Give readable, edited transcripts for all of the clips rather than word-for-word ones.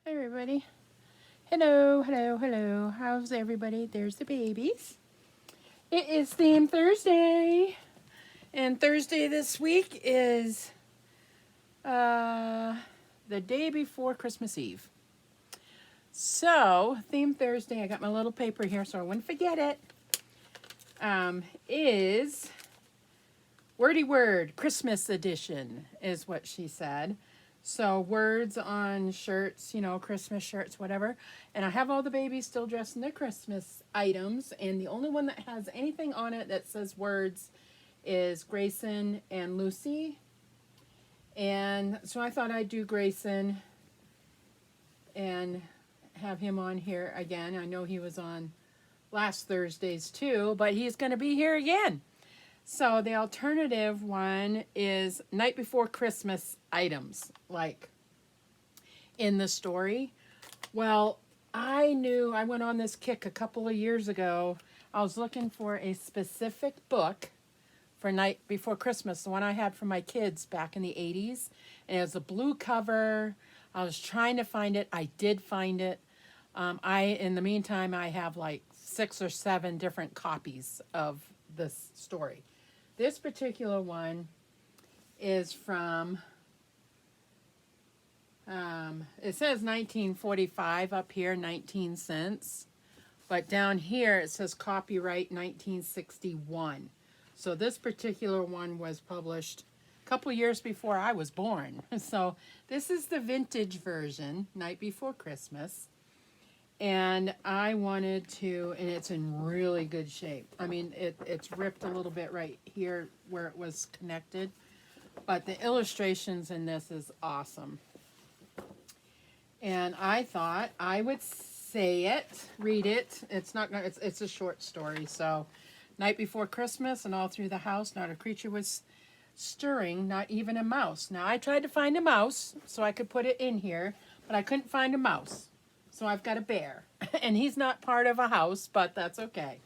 Hi everybody. Hello, hello, hello. How's everybody? There's the babies. It is Theme Thursday. And Thursday this week is uh, the day before Christmas Eve. So, Theme Thursday, I got my little paper here so I wouldn't forget it, is Wordy Word Christmas Edition, is what she said. So words on shirts, Christmas shirts, whatever. And I have all the babies still dressed in their Christmas items. And the only one that has anything on it that says words is Grayson and Lucy. And so I thought I'd do Grayson and have him on here again. I know he was on last Thursday's too, but he's going to be here again. So the alternative one is night before Christmas items, like in the story. Well, I went on this kick a couple of years ago. I was looking for a specific book for night before Christmas, the one I had for my kids back in the 80s. And it was a blue cover. I was trying to find it. I did find it. In the meantime, I have like 6 or 7 different copies of this story. This particular one is from, it says 1945 up here, 19 cents. But down here it says copyright 1961. So this particular one was published a couple years before I was born. So this is the vintage version, Night Before Christmas. And I wanted to, and it's in really good shape. I mean, it's ripped a little bit right here where it was connected. But the illustrations in this is awesome. And I thought I would read it. It's a short story. So, night before Christmas, and all through the house, not a creature was stirring, not even a mouse. Now, I tried to find a mouse so I could put it in here, but I couldn't find a mouse. So I've got a bear, and he's not part of a house, but that's okay.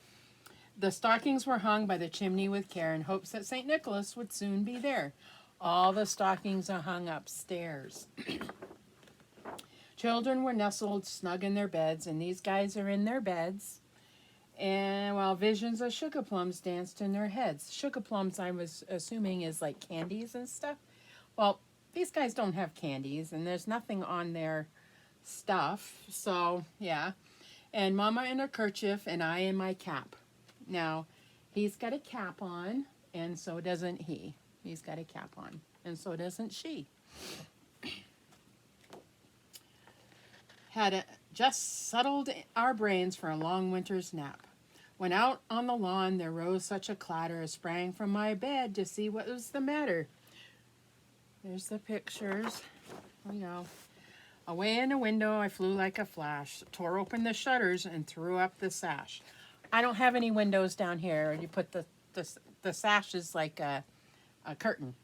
The stockings were hung by the chimney with care in hopes that St. Nicholas would soon be there. All the stockings are hung upstairs. Children were nestled snug in their beds, and these guys are in their beds. And while visions of sugar plums danced in their heads. Sugar plums, I was assuming, is like candies and stuff. Well, these guys don't have candies, and there's nothing on their stuff. So, yeah. And Mama in her kerchief, and I in my cap. Now, he's got a cap on, and so doesn't he. He's got a cap on, and so doesn't she. Had just settled our brains for a long winter's nap. When out on the lawn there rose such a clatter, I sprang from my bed to see what was the matter. There's the pictures. Here we go. Away in a window I flew like a flash, tore open the shutters and threw up the sash. I don't have any windows down here. You put the sash is like a curtain.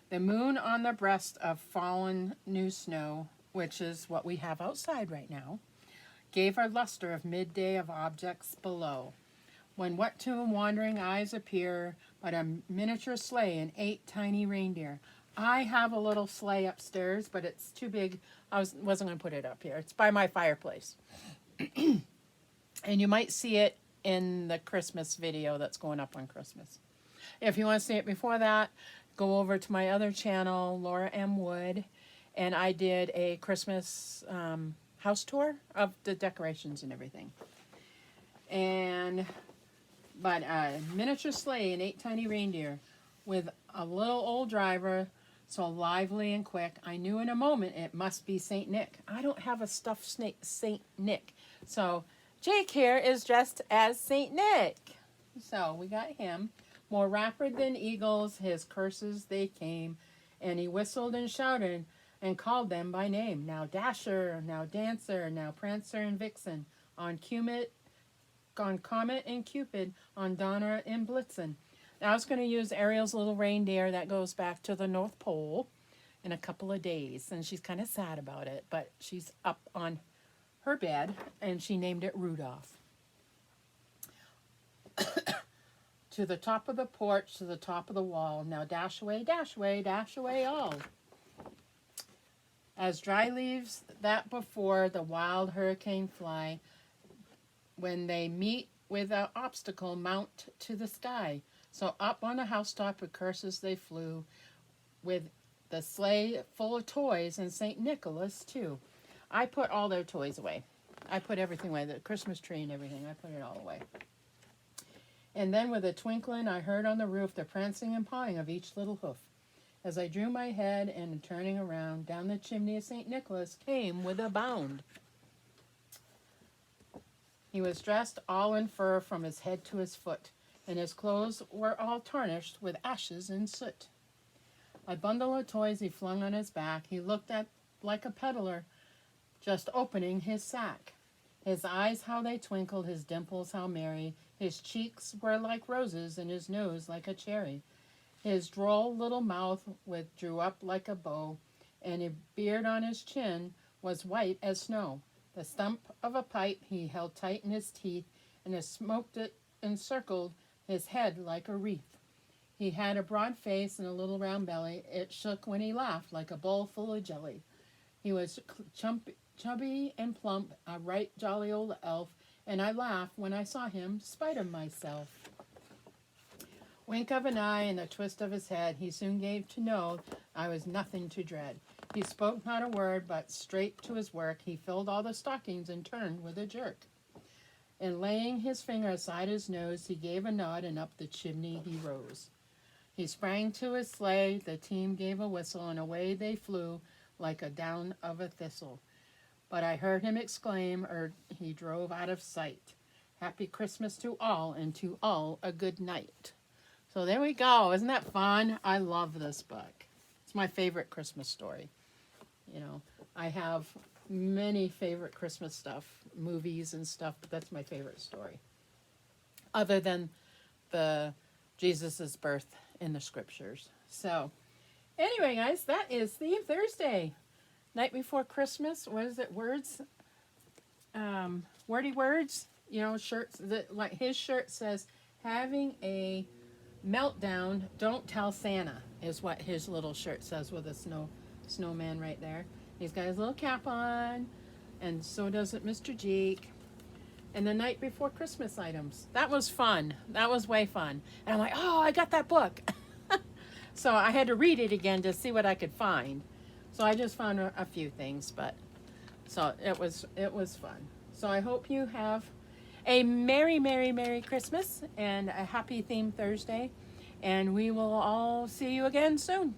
The moon on the breast of fallen new snow, which is what we have outside right now, gave her luster of midday of objects below. When what to wandering eyes appear but a miniature sleigh and 8 tiny reindeer. I have a little sleigh upstairs, but it's too big. I wasn't going to put it up here. It's by my fireplace. And you might see it in the Christmas video that's going up on Christmas. If you want to see it before that, go over to my other channel, Laura M. Wood, and I did a Christmas house tour of the decorations and everything. But a miniature sleigh and 8 tiny reindeer with a little old driver, so lively and quick. I knew in a moment it must be St. Nick. I don't have a stuffed St. Nick. So Jake here is dressed as St. Nick. So we got him. More rapid than eagles, his curses they came, and he whistled and shouted and called them by name. Now Dasher, now Dancer, now Prancer and Vixen, on Comet and Cupid, on Donner and Blitzen. Now I was going to use Ariel's little reindeer that goes back to the North Pole in a couple of days, and she's kind of sad about it, but she's up on her bed, and she named it Rudolph. To the top of the porch, to the top of the wall, now dash away all. As dry leaves that before the wild hurricane fly, when they meet with an obstacle, mount to the sky. So up on the housetop with curses they flew, with the sleigh full of toys and St. Nicholas too. I put all their toys away. I put everything away, the Christmas tree and everything. I put it all away. And then with a twinkling I heard on the roof the prancing and pawing of each little hoof. As I drew my head and turning around, down the chimney of St. Nicholas came with a bound. He was dressed all in fur from his head to his foot, and his clothes were all tarnished with ashes and soot. A bundle of toys he flung on his back. He looked at like a peddler just opening his sack. His eyes how they twinkled, his dimples how merry. His cheeks were like roses and his nose like a cherry. His droll little mouth drew up like a bow, and a beard on his chin was white as snow. The stump of a pipe he held tight in his teeth, and it smoked it encircled his head like a wreath. He had a broad face and a little round belly. It shook when he laughed like a bowl full of jelly. He was chubby and plump, a right jolly old elf, and I laughed when I saw him, spite of myself. Wink of an eye and a twist of his head, he soon gave to know I was nothing to dread. He spoke not a word, but straight to his work. He filled all the stockings and turned with a jerk. And laying his finger aside his nose, he gave a nod, and up the chimney he rose. He sprang to his sleigh, the team gave a whistle, and away they flew like a down of a thistle. But I heard him exclaim, he drove out of sight. Happy Christmas to all, and to all a good night. So there we go. Isn't that fun? I love this book. It's my favorite Christmas story. You know, I have many favorite Christmas stuff, movies and stuff, but that's my favorite story. Other than the Jesus' birth in the scriptures. So anyway, guys, that is Theme Thursday. Night before Christmas. What is it? Words? Wordy words. You know, shirts. Like his shirt says, having a meltdown, don't tell Santa, is what his little shirt says with a snowman right there. He's got his little cap on, and so does it Mr. Jeek. And the night before Christmas items. That was fun. That was way fun. And I'm like, oh, I got that book. So I had to read it again to see what I could find. So I just found a few things, but so it was fun. So I hope you have a Merry, Merry, Merry Christmas and a happy Theme Thursday. And we will all see you again soon.